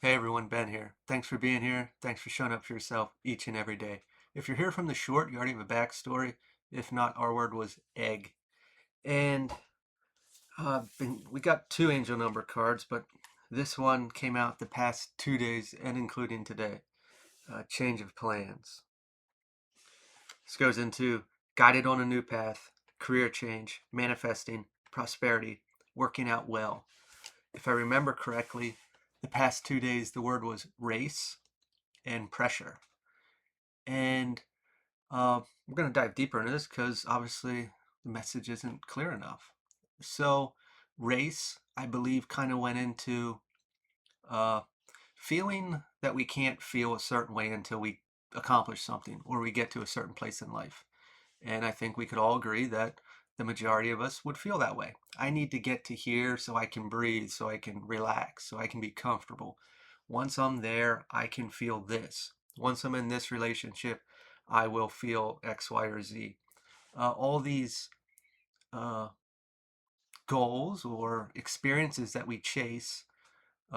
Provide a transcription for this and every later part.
Hey everyone, Ben here. Thanks for being here. Thanks for showing up for yourself each and every day. If you're here from the short, you already have a backstory. If not, our word was egg. And we got two angel number cards, but this one came out the past 2 days and including today. Change of plans. This goes into guided on a new path, career change, manifesting, prosperity, working out well. If I remember correctly, the past 2 days the word was race and pressure. And we're going to dive deeper into this because obviously the message isn't clear enough. So, race, I believe, kind of went into uh, feeling that we can't feel a certain way until we accomplish something or we get to a certain place in life. And I think we could all agree that the majority of us would feel that way. I need to get to here so I can breathe, so I can relax, so I can be comfortable. Once I'm there, I can feel this. Once I'm in this relationship, I will feel X, Y, or Z. All these uh, goals or experiences that we chase,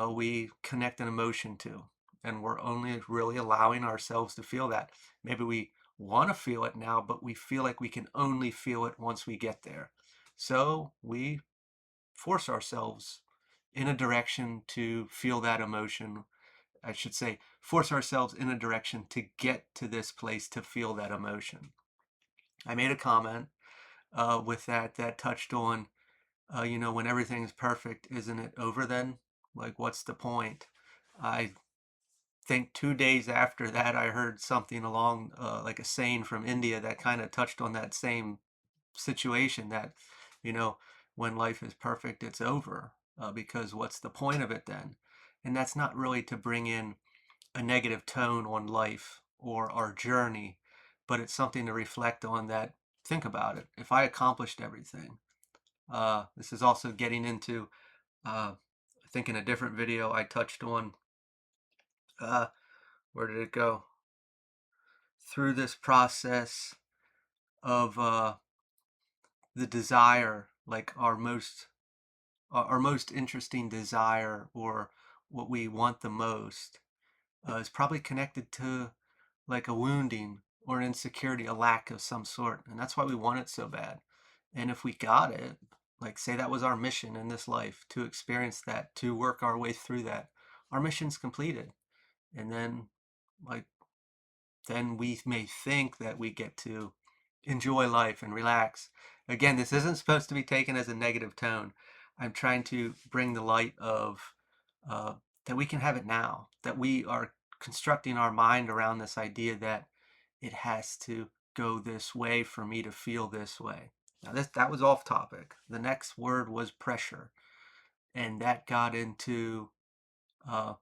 we connect an emotion to. And we're only really allowing ourselves to feel that. Maybe we want to feel it now, but we feel like we can only feel it once we get there. So we force ourselves in a direction to feel that emotion. I should say, force ourselves in a direction to get to this place to feel that emotion. I made a comment with that touched on, when everything's perfect, isn't it over then? Like, what's the point? I think 2 days after that, I heard something along like a saying from India that kind of touched on that same situation that, you know, when life is perfect, it's over. Because what's the point of it then? And that's not really to bring in a negative tone on life or our journey, but it's something to reflect on that. Think about it. If I accomplished everything, this is also getting into, I think in a different video, I touched on, uh, where did it go? Through this process of the desire, like our most interesting desire or what we want the most, is probably connected to like a wounding or an insecurity, a lack of some sort. And that's why we want it so bad. And if we got it, like say that was our mission in this life, to experience that, to work our way through that, our mission's completed. And then, like, then we may think that we get to enjoy life and relax. Again, this isn't supposed to be taken as a negative tone. I'm trying to bring the light of uh, that we can have it now, that we are constructing our mind around this idea that it has to go this way for me to feel this way. Now, that was off topic. The next word was pressure, and that got into uh,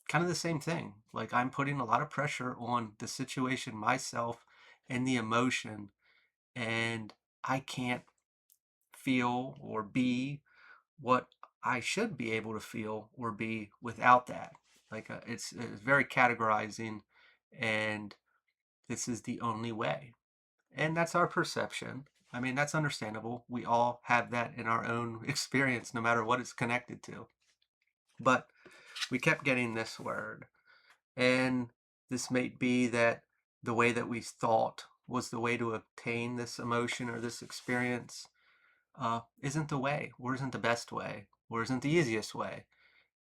kind of the same thing. Like I'm putting a lot of pressure on the situation, myself, and the emotion, and I can't feel or be what I should be able to feel or be without that. Like it's very categorizing, and this is the only way. And that's our perception. I mean, that's understandable. We all have that in our own experience, no matter what it's connected to. But we kept getting this word. And this may be that the way that we thought was the way to obtain this emotion or this experience isn't the way, or isn't the best way, or isn't the easiest way.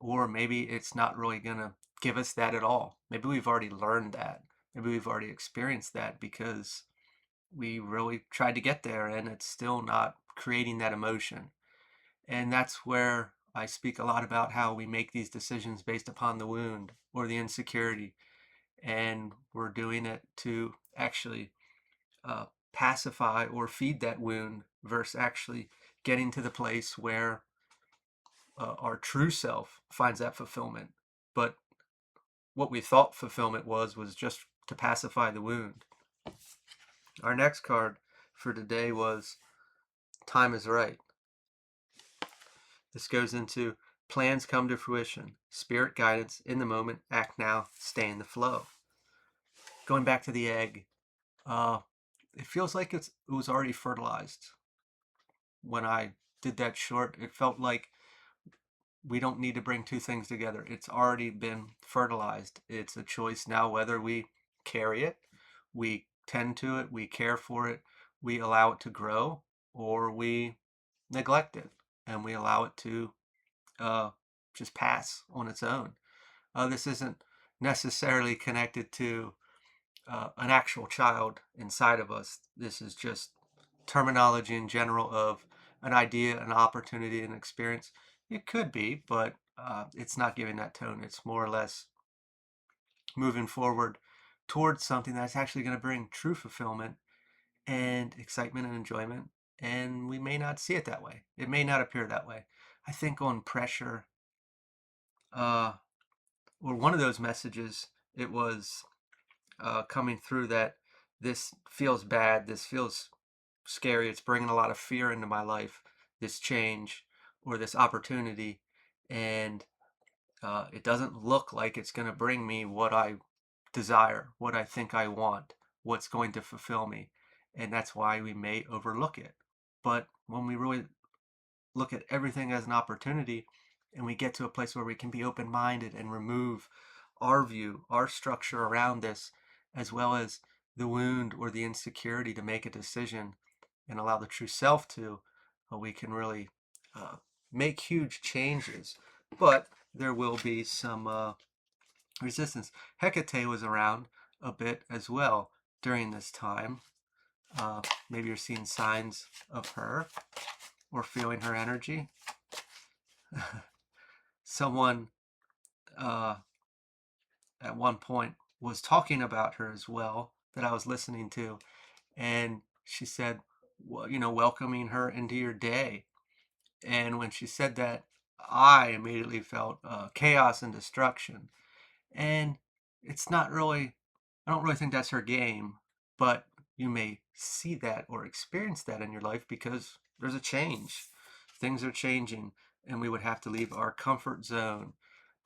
Or maybe it's not really going to give us that at all. Maybe we've already learned that. Maybe we've already experienced that because we really tried to get there and it's still not creating that emotion. And that's where I speak a lot about how we make these decisions based upon the wound or the insecurity. And we're doing it to actually pacify or feed that wound versus actually getting to the place where our true self finds that fulfillment. But what we thought fulfillment was just to pacify the wound. Our next card for today was time is right. This goes into plans come to fruition, spirit guidance in the moment, act now, stay in the flow. Going back to the egg, uh, it feels like it was already fertilized. When I did that short, it felt like we don't need to bring two things together. It's already been fertilized. It's a choice now whether we carry it, we tend to it, we care for it, we allow it to grow, or we neglect it and we allow it to uh, just pass on its own. This isn't necessarily connected to an actual child inside of us. This is just terminology in general of an idea, an opportunity, an experience. It could be, but it's not giving that tone. It's more or less moving forward towards something that's actually going to bring true fulfillment and excitement and enjoyment. And we may not see it that way. It may not appear that way. I think on pressure, uh, or one of those messages, it was coming through that this feels bad, this feels scary, it's bringing a lot of fear into my life, this change or this opportunity, and it doesn't look like it's going to bring me what I desire, what I think I want, what's going to fulfill me. And that's why we may overlook it. But when we really look at everything as an opportunity and we get to a place where we can be open-minded and remove our view, our structure around this, as well as the wound or the insecurity to make a decision and allow the true self to, we can really uh, make huge changes. But there will be some resistance. Hecate was around a bit as well during this time. Maybe you're seeing signs of her or feeling her energy. Someone uh, at one point was talking about her as well that I was listening to, and she said, well, welcoming her into your day. And when she said that, I immediately felt chaos and destruction. And it's not really, I don't really think that's her game, but you may see that or experience that in your life because there's a change. Things are changing, and we would have to leave our comfort zone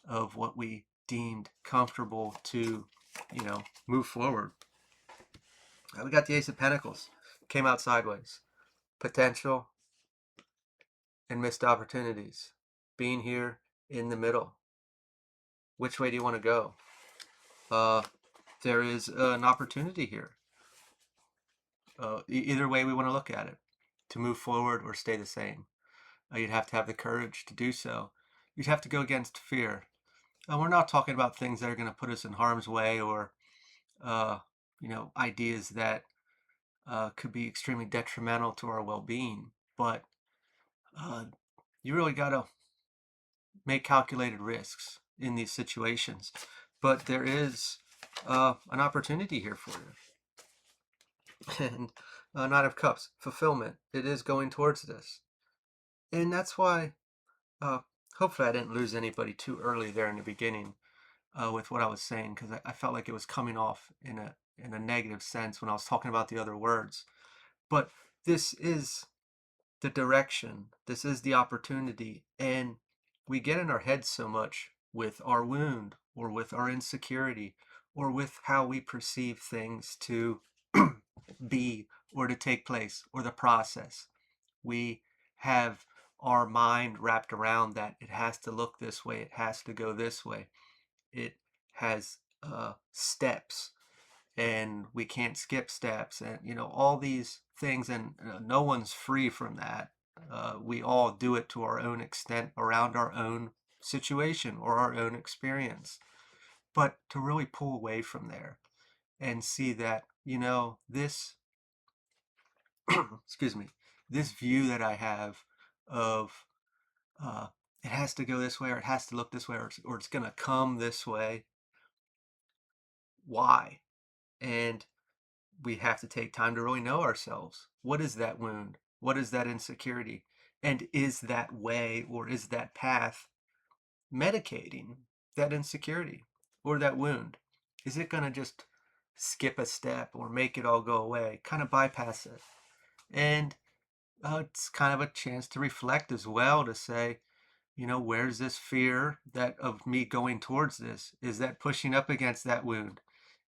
of what we deemed comfortable to, move forward. We got the Ace of Pentacles, came out sideways. Potential and missed opportunities. Being here in the middle. Which way do you want to go? There is an opportunity here. Either way we want to look at it, to move forward or stay the same. You'd have to have the courage to do so. You'd have to go against fear. We're not talking about things that are going to put us in harm's way or, ideas that could be extremely detrimental to our well-being. But you really got to make calculated risks in these situations. But there is an opportunity here for you. And Knight of Cups, fulfillment. It is going towards this. And that's why, hopefully I didn't lose anybody too early there in the beginning with what I was saying, because I felt like it was coming off in a negative sense when I was talking about the other words. But this is the direction. This is the opportunity. And we get in our heads so much with our wound or with our insecurity or with how we perceive things to be or to take place or the process. We have our mind wrapped around that it has to look this way, it has to go this way. It has steps and we can't skip steps and all these things, and no one's free from that. We all do it to our own extent around our own situation or our own experience, but to really pull away from there and see that this excuse me, this view that I have of uh, it has to go this way or it has to look this way or it's going to come this way. Why? And we have to take time to really know ourselves. What is that wound? What is that insecurity? And is that way or is that path medicating that insecurity or that wound? Is it going to just skip a step or make it all go away, kind of bypass it? And it's kind of a chance to reflect as well, to say, where's this fear that of me going towards this? Is that pushing up against that wound?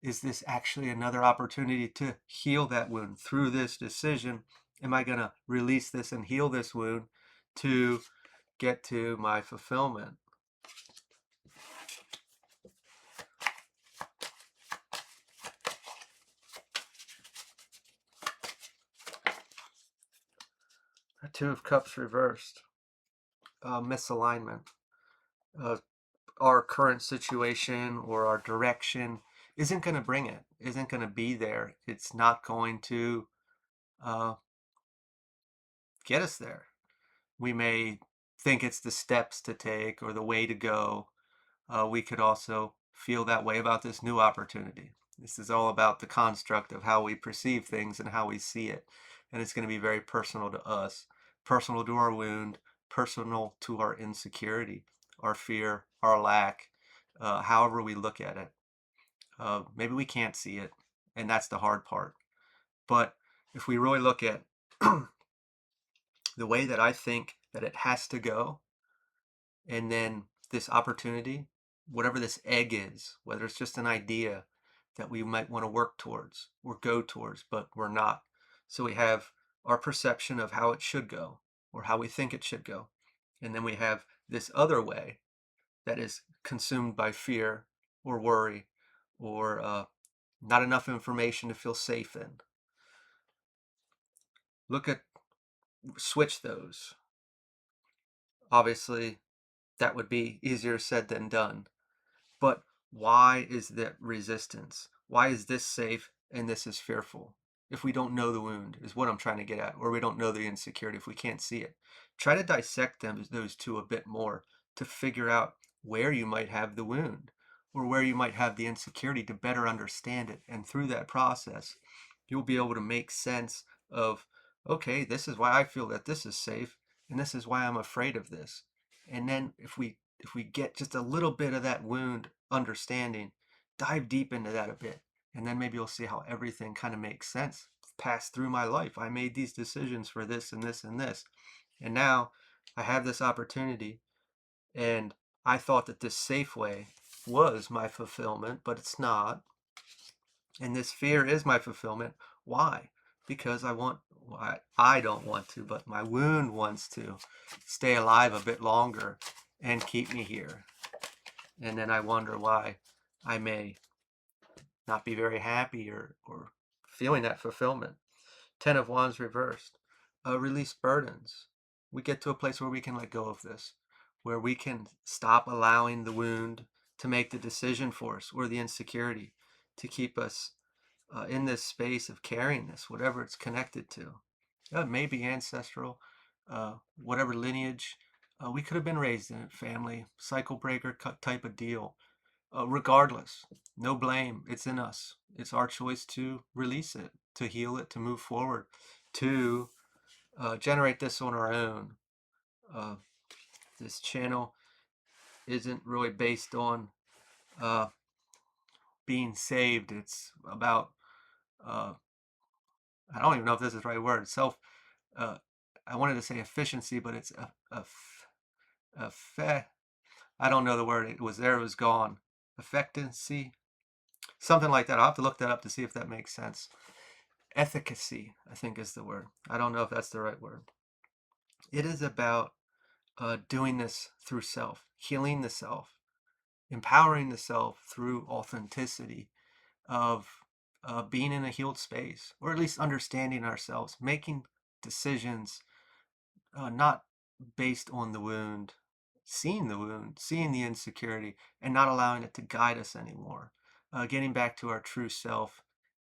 Is this actually another opportunity to heal that wound through this decision? Am I going to release this and heal this wound to get to my fulfillment. A Two of Cups reversed. Misalignment. Uh, our current situation or our direction isn't going to bring it, isn't going to be there. It's not going to uh, get us there. We may think it's the steps to take or the way to go. We could also feel that way about this new opportunity. This is all about the construct of how we perceive things and how we see it. And it's going to be very personal to us, personal to our wound, personal to our insecurity, our fear, our lack, however we look at it. Maybe we can't see it, and that's the hard part. But if we really look at the way that I think that it has to go, and then this opportunity, whatever this egg is, whether it's just an idea that we might want to work towards or go towards, but we're not. So we have our perception of how it should go or how we think it should go. And then we have this other way that is consumed by fear or worry or not enough information to feel safe in. Switch those. Obviously, that would be easier said than done. But why is that resistance? Why is this safe and this is fearful? If we don't know the wound, is what I'm trying to get at, or we don't know the insecurity, if we can't see it. Try to dissect those two a bit more to figure out where you might have the wound or where you might have the insecurity to better understand it. And through that process, you'll be able to make sense of, okay, this is why I feel that this is safe, and this is why I'm afraid of this. And then if we get just a little bit of that wound understanding, dive deep into that a bit, and then maybe you'll see how everything kind of makes sense. Passed through my life, I made these decisions for this and this and this, and now I have this opportunity, and I thought that this safe way was my fulfillment, but it's not. And this fear is my fulfillment. Why? Because I don't want to, but my wound wants to stay alive a bit longer and keep me here. And then I wonder why I may not be very happy or feeling that fulfillment. Ten of Wands reversed. Release burdens. We get to a place where we can let go of this, where we can stop allowing the wound to make the decision for us or the insecurity to keep us in this space of carrying this, whatever it's connected to. It may be ancestral, whatever lineage. We could have been raised in it, family, cycle breaker type of deal. Regardless, no blame. It's in us. It's our choice to release it, to heal it, to move forward, to generate this on our own. Uh, this channel isn't really based on uh, being saved. It's about, I don't even know if this is the right word, uh, I wanted to say efficiency, but it's I don't know the word. It was there, it was gone. Effectivency, something like that. I'll have to look that up to see if that makes sense. Efficacy, I think, is the word. I don't know if that's the right word. It is about doing this through self, healing the self, empowering the self through authenticity of being in a healed space, or at least understanding ourselves, making decisions not based on the wound, seeing the wound, seeing the insecurity, and not allowing it to guide us anymore. Getting back to our true self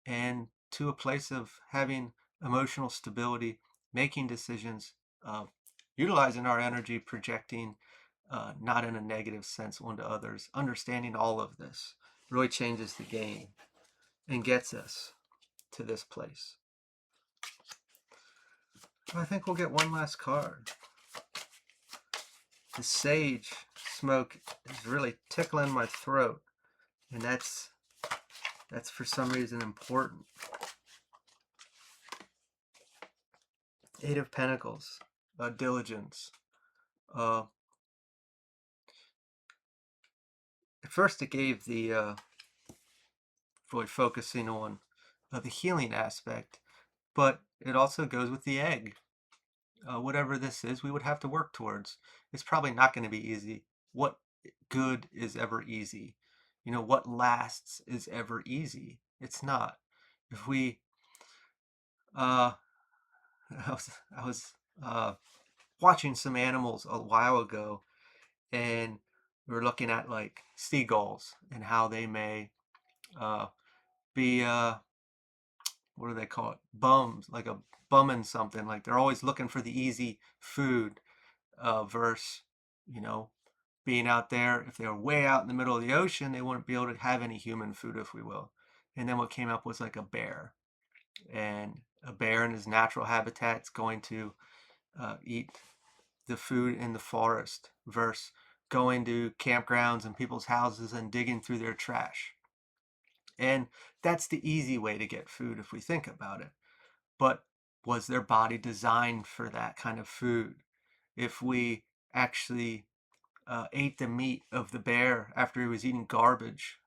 and to a place of having emotional stability, making decisions, utilizing our energy, projecting not in a negative sense onto others. Understanding all of this really changes the game and gets us to this place. I think we'll get one last card. The sage smoke is really tickling my throat, and that's for some reason important. Eight of Pentacles, diligence. At first it gave the really focusing on the healing aspect, but it also goes with the egg. whatever this is, we would have to work towards. It's probably not going to be easy. What good is ever easy? What lasts is ever easy? It's not. If we, uh, I was watching some animals a while ago, and we were looking at like seagulls and how they may uh, be what do they call it? Bums, like a bumming something. Like they're always looking for the easy food, versus, you know, being out there. If they were way out in the middle of the ocean, they wouldn't be able to have any human food, if we will. And then what came up was like a bear, and a bear in his natural habitat is going to eat the food in the forest versus going to campgrounds and people's houses and digging through their trash. And that's the easy way to get food if we think about it. But was their body designed for that kind of food? If we actually ate the meat of the bear after he was eating garbage,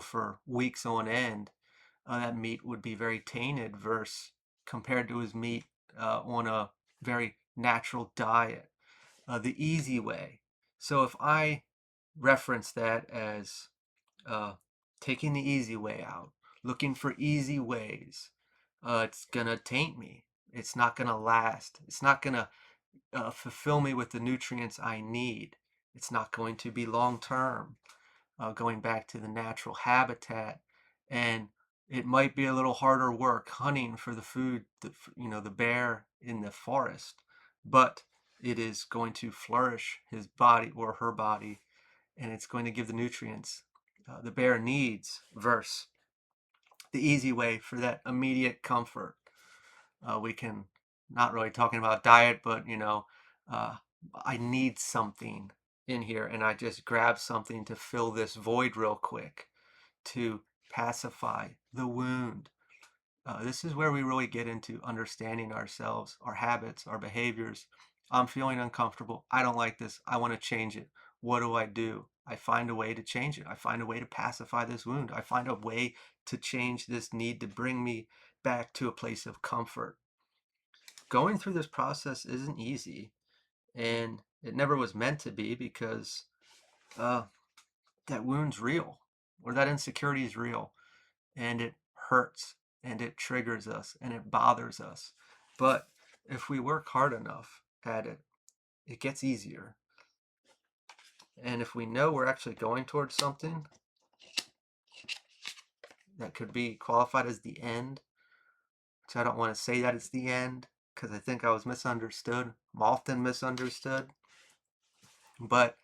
for weeks on end, that meat would be very tainted versus compared to his meat on a very natural diet, the easy way. So if I reference that as uh, taking the easy way out, looking for easy ways, it's gonna taint me. It's not gonna last. It's not gonna fulfill me with the nutrients I need. It's not going to be long term, going back to the natural habitat. And it might be a little harder work hunting for the food, the bear in the forest, but it is going to flourish his body or her body, and it's going to give the nutrients the bear needs versus the easy way for that immediate comfort. We can, not really talking about diet, but uh, I need something in here, and I just grab something to fill this void real quick to pacify the wound. This is where we really get into understanding ourselves, our habits, our behaviors. I'm feeling uncomfortable. I don't like this. I want to change it. What do I do? I find a way to change it. I find a way to pacify this wound. I find a way to change this need to bring me back to a place of comfort. Going through this process isn't easy, and it never was meant to be, because uh, that wound's real, or that insecurity is real, and it hurts, and it triggers us, and it bothers us. But if we work hard enough at it, it gets easier. And if we know we're actually going towards something that could be qualified as the end, which I don't want to say that it's the end, because I think I was misunderstood. I'm often misunderstood. But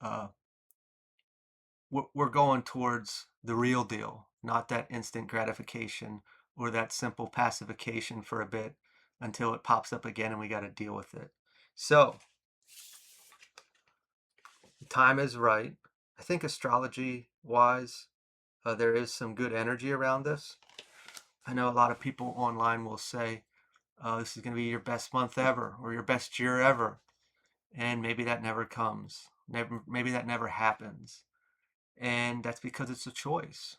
uh, we're going towards the real deal, not that instant gratification or that simple pacification for a bit until it pops up again and we got to deal with it. So, the time is right. I think astrology wise, there is some good energy around this. I know a lot of people online will say, this is going to be your best month ever or your best year ever. And maybe that never comes. Maybe that never happens. And that's because it's a choice.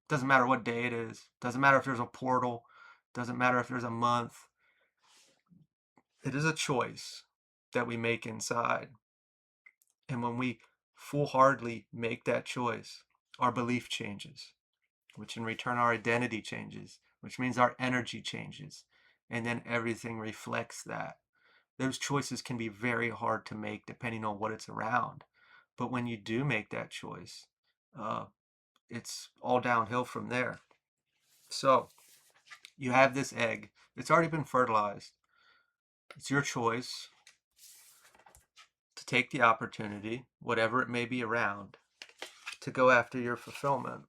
Doesn't matter what day it is. Doesn't matter if there's a portal. Doesn't matter if there's a month. It is a choice that we make inside. And when we full-heartedly make that choice, our belief changes, which in return our identity changes, which means our energy changes. And then everything reflects that. Those choices can be very hard to make depending on what it's around. But when you do make that choice, uh, it's all downhill from there. So you have this egg. It's already been fertilized. It's your choice to take the opportunity, whatever it may be around, to go after your fulfillment.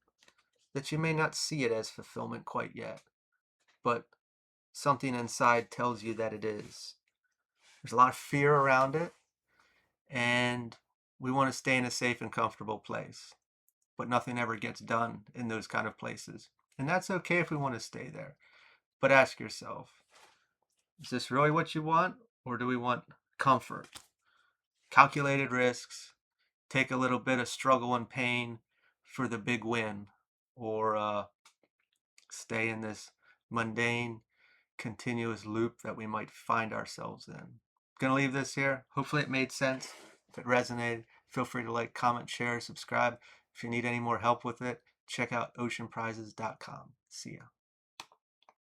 That you may not see it as fulfillment quite yet, but something inside tells you that it is. There's a lot of fear around it, and we want to stay in a safe and comfortable place. But nothing ever gets done in those kind of places. And that's okay if we want to stay there. But ask yourself, is this really what you want? Or do we want comfort? Calculated risks, take a little bit of struggle and pain for the big win, or stay in this mundane continuous loop that we might find ourselves in. Gonna leave this here. Hopefully it made sense. If it resonated, feel free to like, comment, share, subscribe. If you need any more help with it, check out oceanprizes.com. See ya.